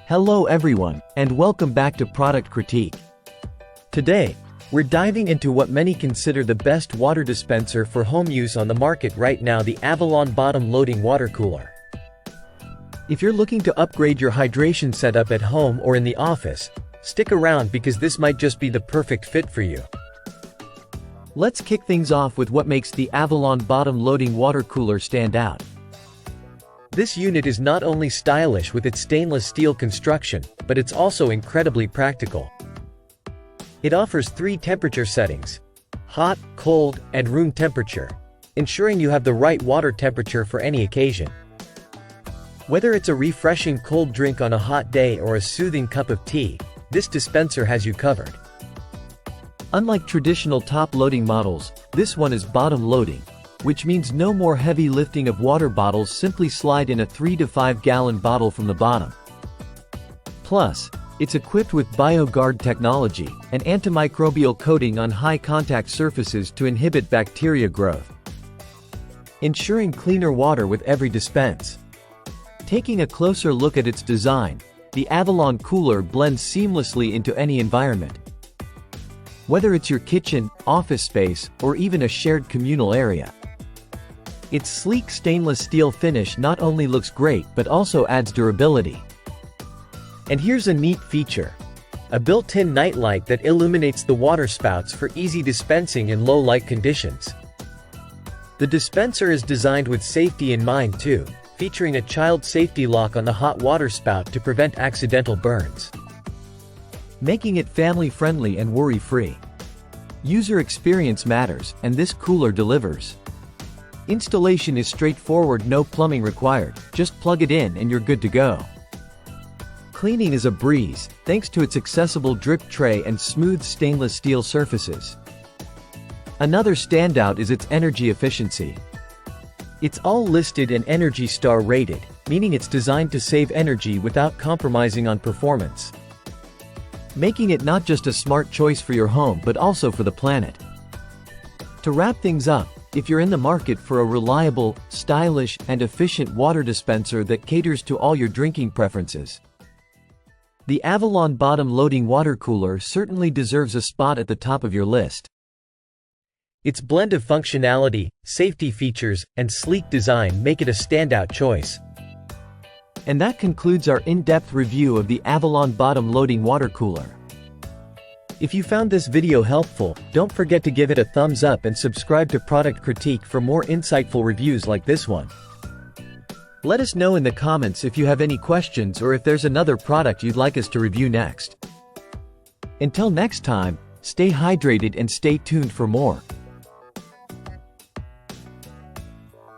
Hello everyone, and welcome back to Product Critique. Today, we're diving into what many consider the best water dispenser for home use on the market right now, the Avalon bottom-loading water cooler. If you're looking to upgrade your hydration setup at home or in the office, stick around because this might just be the perfect fit for you. Let's kick things off with what makes the Avalon bottom-loading water cooler stand out. This unit is not only stylish with its stainless steel construction, but it's also incredibly practical. It offers 3 temperature settings: hot, cold, and room temperature, ensuring you have the right water temperature for any occasion. Whether it's a refreshing cold drink on a hot day or a soothing cup of tea, this dispenser has you covered. Unlike traditional top-loading models, this one is bottom-loading, which means no more heavy lifting of water bottles. Simply slide in a 3 to 5 gallon bottle from the bottom. Plus, it's equipped with BioGuard technology, an antimicrobial coating on high-contact surfaces to inhibit bacteria growth, ensuring cleaner water with every dispense. Taking a closer look at its design, the Avalon cooler blends seamlessly into any environment. Whether it's your kitchen, office space, or even a shared communal area, its sleek stainless steel finish not only looks great but also adds durability. And here's a neat feature: a built-in nightlight that illuminates the water spouts for easy dispensing in low light conditions. The dispenser is designed with safety in mind too, featuring a child safety lock on the hot water spout to prevent accidental burns, making it family-friendly and worry-free. User experience matters, and this cooler delivers. Installation is straightforward, no plumbing required, just plug it in and you're good to go. Cleaning is a breeze, thanks to its accessible drip tray and smooth stainless steel surfaces. Another standout is its energy efficiency. It's all listed and Energy Star rated, meaning it's designed to save energy without compromising on performance, making it not just a smart choice for your home but also for the planet. To wrap things up, if you're in the market for a reliable, stylish, and efficient water dispenser that caters to all your drinking preferences, the Avalon bottom-loading water cooler certainly deserves a spot at the top of your list. Its blend of functionality, safety features, and sleek design make it a standout choice. And that concludes our in-depth review of the Avalon bottom-loading water cooler. If you found this video helpful, don't forget to give it a thumbs up and subscribe to Product Critique for more insightful reviews like this one. Let us know in the comments if you have any questions or if there's another product you'd like us to review next. Until next time, stay hydrated and stay tuned for more.